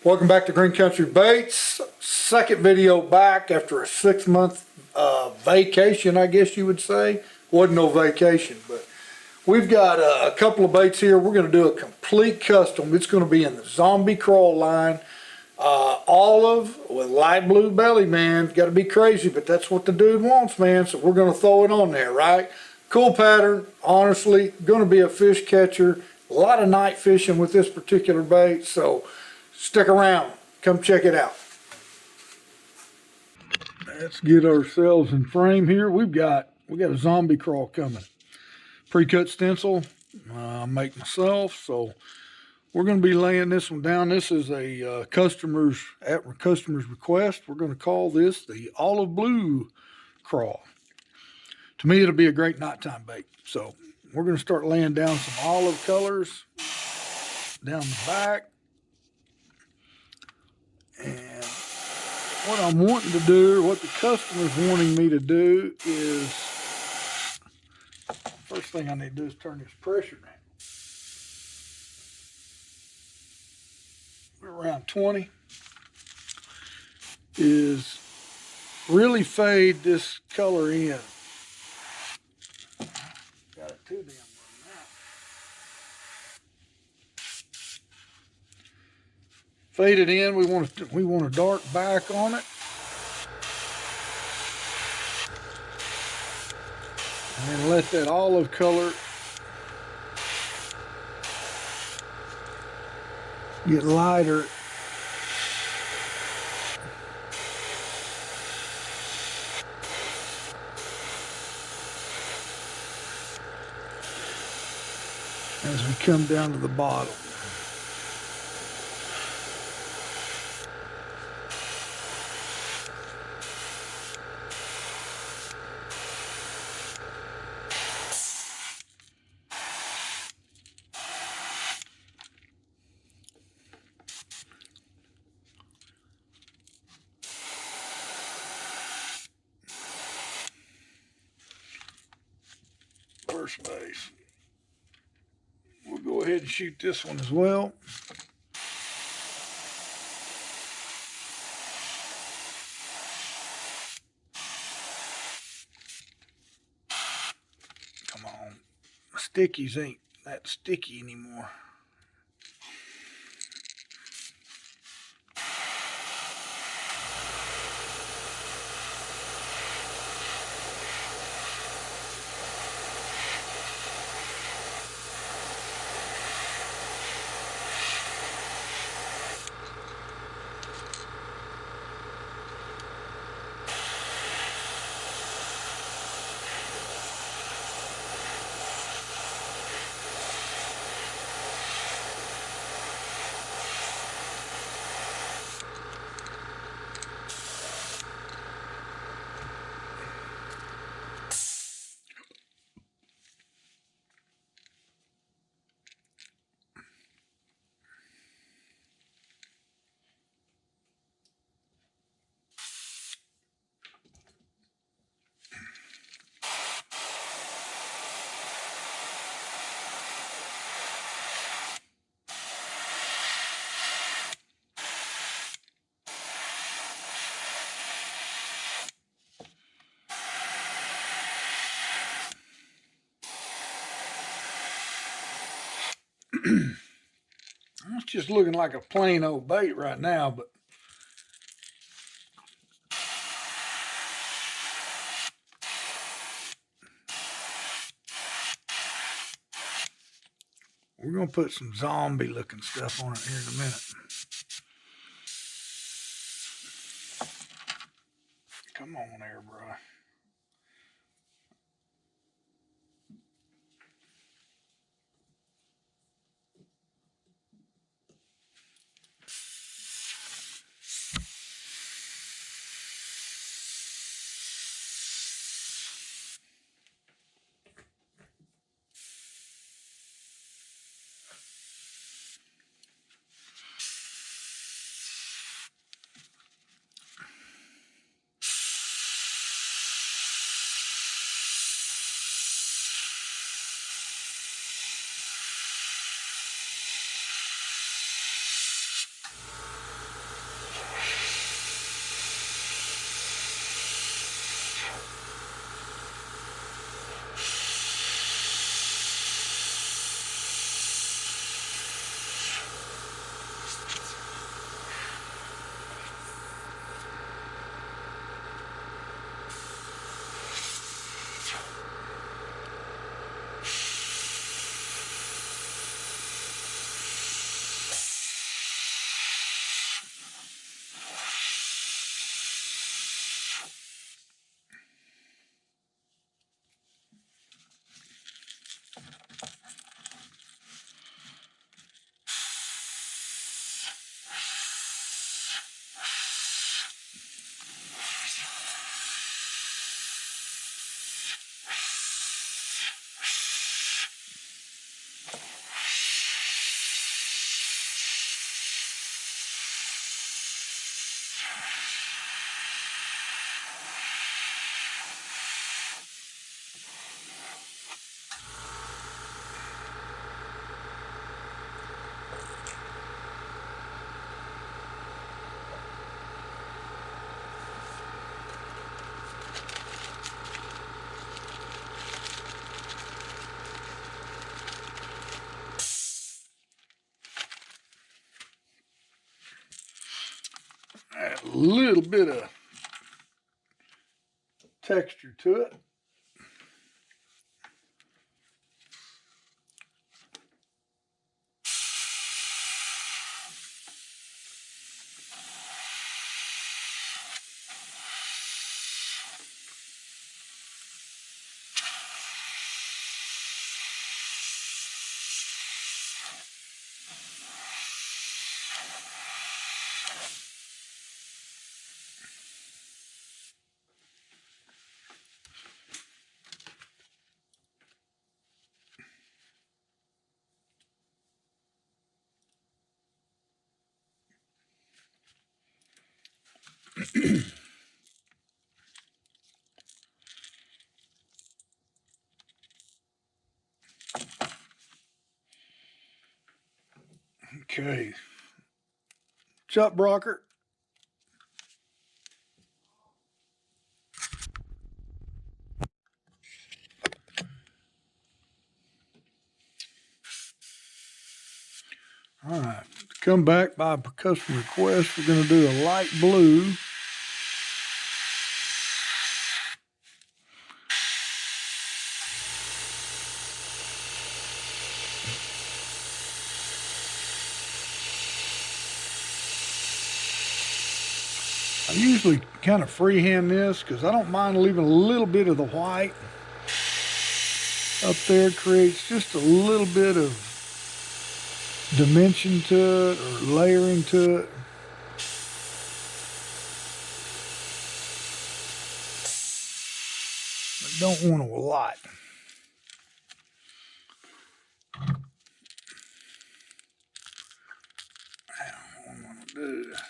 Welcome back to Green Country Baits. Second video back after a 6-month vacation, I guess you would say. Wasn't no vacation, but we've got a couple of baits here. We're going to do a complete custom. It's going to be in the Zombie Craw line. Olive with light blue belly, man. Got to be crazy, but that's what the dude wants, man. So we're going to throw it on there, right? Cool pattern. Honestly, going to be a fish catcher. A lot of night fishing with this particular bait, so stick around. Come check it out. Let's get ourselves in frame here. We got a Zombie Craw coming. Pre-cut stencil. I make myself, so we're going to be laying this one down. This is a customer's request. We're going to call this the Olive Blue Craw. To me, it'll be a great nighttime bait. So we're going to start laying down some olive colors down the back. And what I'm wanting to do, what the customer's wanting me to do is, first thing I need to do is turn this pressure down. We're around 20. Is really fade this color in. Got it too damn low now. Fade it in. We want a dark back on it. And then let that olive color get lighter. As we come down to the bottom. First base. We'll go ahead and shoot this one as well. Come on. Stickies ain't that sticky anymore. It's just looking like a plain old bait right now, but we're going to put some zombie looking stuff on it here in a minute. Come on, airbrush. Add a little bit of texture to it. Okay. What's up, Brocker? All right. Come back by customer request. We're going to do a light blue. I usually kind of freehand this because I don't mind leaving a little bit of the white up there. It creates just a little bit of dimension to it or layering to it. I don't want a lot. I don't want to do that.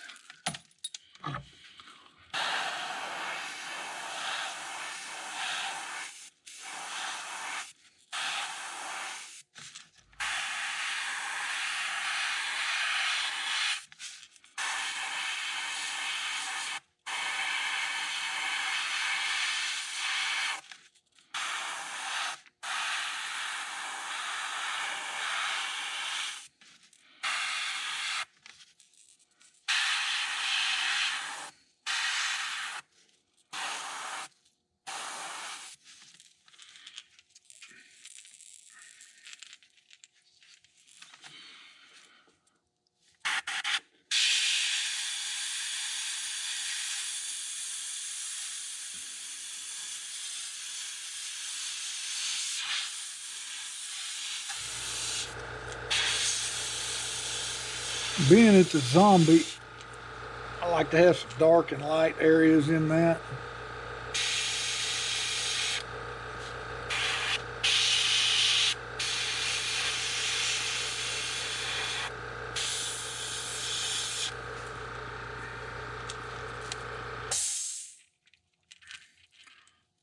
Being it's a zombie, I like to have some dark and light areas in that.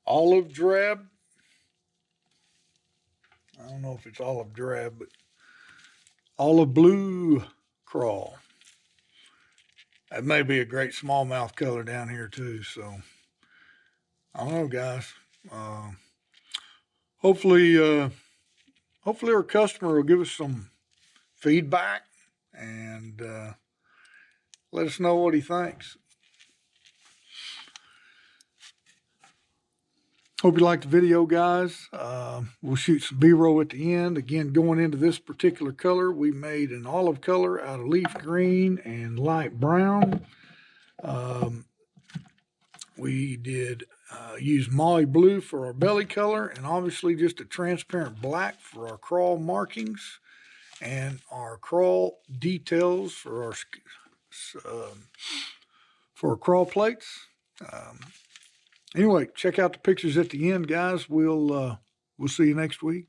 Olive drab. I don't know if it's olive drab, but olive blue Craw. That may be a great smallmouth color down here too. So I don't know, guys. Hopefully our customer will give us some feedback and let us know what he thinks. Hope you liked the video, guys. We'll shoot some B-roll at the end. Again, going into this particular color, we made an olive color out of leaf green and light brown. We did use Molly blue for our belly color, and obviously just a transparent black for our crawl markings and our crawl details for our crawl plates. Anyway, check out the pictures at the end, guys. We'll see you next week.